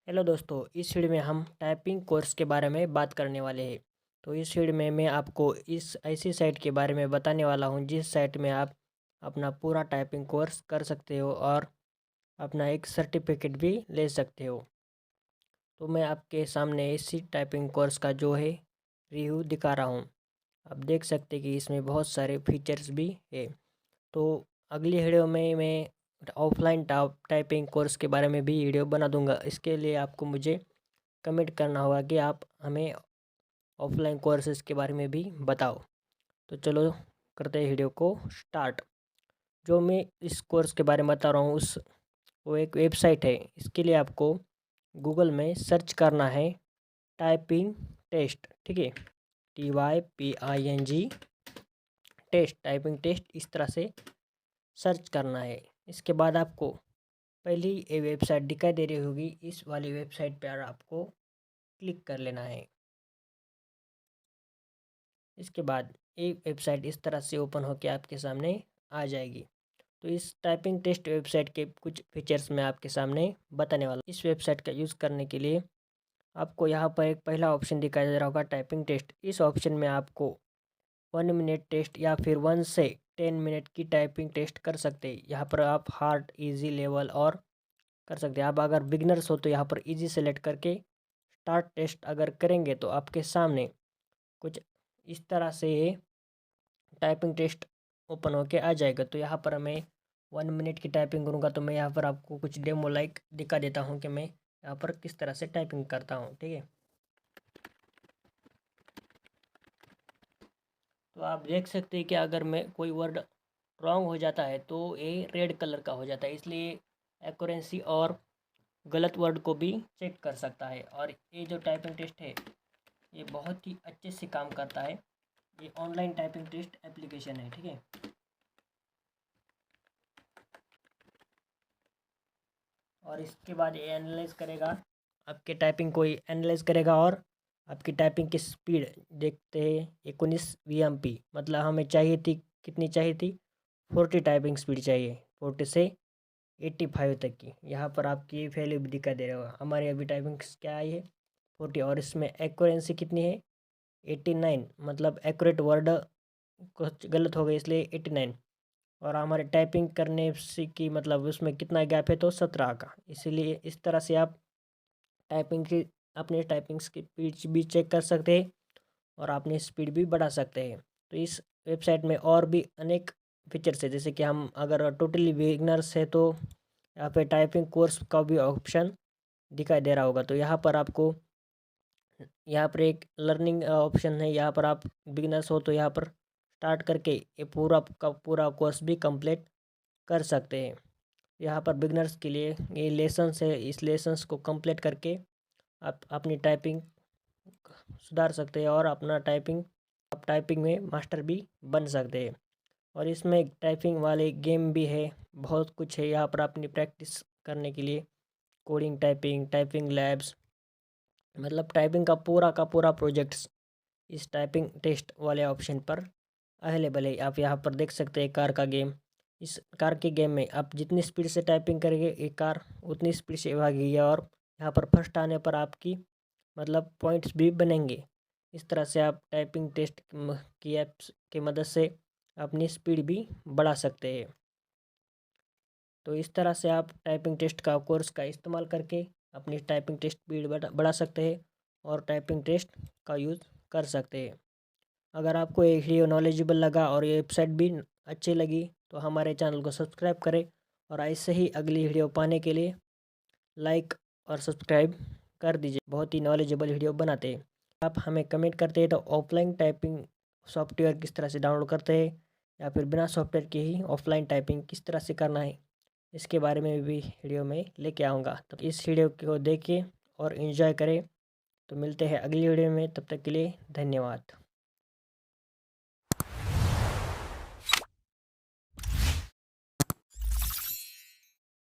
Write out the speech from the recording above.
Hello दोस्तों, इस video में हम टाइपिंग कोर्स के बारे में बात करने वाले हैं। तो इस वीडियो में मैं आपको इस ऐसी साइट के बारे में बताने वाला हूं जिस साइट में आप अपना पूरा टाइपिंग कोर्स कर सकते हो और अपना एक सर्टिफिकेट भी ले सकते हो। तो मैं आपके सामने इसी टाइपिंग कोर्स का जो है रिव्यू दिखा रहा हूं। आप देख सकते हैं कि इसमें बहुत सारे फीचर्स भी है। तो अगली वीडियो में मैं ऑफलाइन टाइपिंग कोर्स के बारे में भी वीडियो बना दूंगा। इसके लिए आपको मुझे कमेंट करना होगा कि आप हमें ऑफलाइन कोर्सेज़ के बारे में भी बताओ। तो चलो करते हैं वीडियो को स्टार्ट। जो मैं इस कोर्स के बारे में बता रहा हूँ वो एक वेबसाइट है। इसके लिए आपको गूगल में सर्च करना है टाइपिंग टेस्ट, ठीक है, TYPING टेस्ट, टाइपिंग टेस्ट, इस तरह से सर्च करना है। इसके बाद आपको पहली ये वेबसाइट दिखाई दे रही होगी, इस वाली वेबसाइट पर आपको क्लिक कर लेना है। इसके बाद एक वेबसाइट इस तरह से ओपन होकर आपके सामने आ जाएगी। तो इस टाइपिंग टेस्ट वेबसाइट के कुछ फीचर्स मैं आपके सामने बताने वाला हूँ। इस वेबसाइट का यूज़ करने के लिए आपको यहाँ पर एक पहला ऑप्शन दिखाई दे रहा होगा टाइपिंग टेस्ट। इस ऑप्शन में आपको 1 मिनट टेस्ट या फिर 1 से 10 मिनट की टाइपिंग टेस्ट कर सकते हैं। यहाँ पर आप हार्ड, इजी लेवल और कर सकते हैं। आप अगर बिगनर्स हो तो यहाँ पर इजी सेलेक्ट करके स्टार्ट टेस्ट अगर करेंगे तो आपके सामने कुछ इस तरह से टाइपिंग टेस्ट ओपन होके आ जाएगा। तो यहाँ पर मैं 1 मिनट की टाइपिंग करूँगा। तो मैं यहाँ पर आपको कुछ डेमो लाइक दिखा देता हूँ कि मैं यहाँ पर किस तरह से टाइपिंग करता हूँ, ठीक है। तो आप देख सकते हैं कि अगर मैं कोई वर्ड रॉन्ग हो जाता है तो ये रेड कलर का हो जाता है, इसलिए एक्यूरेंसी और गलत वर्ड को भी चेक कर सकता है। और ये जो टाइपिंग टेस्ट है ये बहुत ही अच्छे से काम करता है। ये ऑनलाइन टाइपिंग टेस्ट एप्लीकेशन है, ठीक है। और इसके बाद ये एनालाइज करेगा, आपके टाइपिंग को एनालाइज करेगा और आपकी टाइपिंग की स्पीड देखते हैं। 19 VMP मतलब हमें चाहिए थी, कितनी चाहिए थी, 40 टाइपिंग स्पीड चाहिए, 40 से 85 तक की। यहाँ पर आपकी वैल्यू भी दिखा दे रहा होगा। हमारी अभी टाइपिंग क्या आई है, 40। और इसमें एक्यूरेंसी कितनी है, 89, मतलब एक्यूरेट वर्ड कुछ गलत हो गया इसलिए 89। और हमारे टाइपिंग करने से की मतलब उसमें कितना गैप है, तो 17 का। इसीलिए इस तरह से आप टाइपिंग की अपने टाइपिंग की स्पीड भी चेक कर सकते हैं और अपनी स्पीड भी बढ़ा सकते हैं। तो इस वेबसाइट में और भी अनेक फीचर्स है, जैसे कि हम अगर टोटली बिगनर्स है तो यहाँ पे टाइपिंग कोर्स का भी ऑप्शन दिखाई दे रहा होगा। तो यहाँ पर एक लर्निंग ऑप्शन है। यहाँ पर आप बिगनर्स हो तो यहाँ पर स्टार्ट करके ये पूरा का पूरा कोर्स भी कंप्लीट कर सकते हैं। यहाँ पर बिगनर्स के लिए ये लेसन्स है, इस लेसन्स को कंप्लीट करके आप अपनी टाइपिंग सुधार सकते हैं और आप टाइपिंग में मास्टर भी बन सकते हैं। और इसमें टाइपिंग वाले गेम भी है, बहुत कुछ है यहाँ पर अपनी प्रैक्टिस करने के लिए। कोडिंग, टाइपिंग, टाइपिंग लैब्स, मतलब टाइपिंग का पूरा प्रोजेक्ट्स इस टाइपिंग टेस्ट वाले ऑप्शन पर अवेलेबल है। आप यहाँ पर देख सकते हैं कार का गेम। इस कार के गेम में आप जितनी स्पीड से टाइपिंग करेंगे ये कार उतनी स्पीड से भागेगी और यहाँ पर फर्स्ट आने पर आपकी मतलब पॉइंट्स भी बनेंगे। इस तरह से आप टाइपिंग टेस्ट की ऐप्स की मदद से अपनी स्पीड भी बढ़ा सकते हैं। तो इस तरह से आप टाइपिंग टेस्ट का कोर्स का इस्तेमाल करके अपनी टाइपिंग टेस्ट स्पीड बढ़ा सकते हैं और टाइपिंग टेस्ट का यूज़ कर सकते हैं। अगर आपको ये वीडियो नॉलेजेबल लगा और ये वेबसाइट भी अच्छी लगी तो हमारे चैनल को सब्सक्राइब करें और ऐसे ही अगली वीडियो पाने के लिए लाइक और सब्सक्राइब कर दीजिए। बहुत ही नॉलेजेबल वीडियो बनाते हैं। आप हमें कमेंट करते हैं तो ऑफलाइन टाइपिंग सॉफ्टवेयर किस तरह से डाउनलोड करते हैं या फिर बिना सॉफ्टवेयर के ही ऑफलाइन टाइपिंग किस तरह से करना है, इसके बारे में भी वीडियो में लेके आऊँगा। तो इस वीडियो को देखिए और एंजॉय करें। तो मिलते हैं अगली वीडियो में, तब तक के लिए धन्यवाद।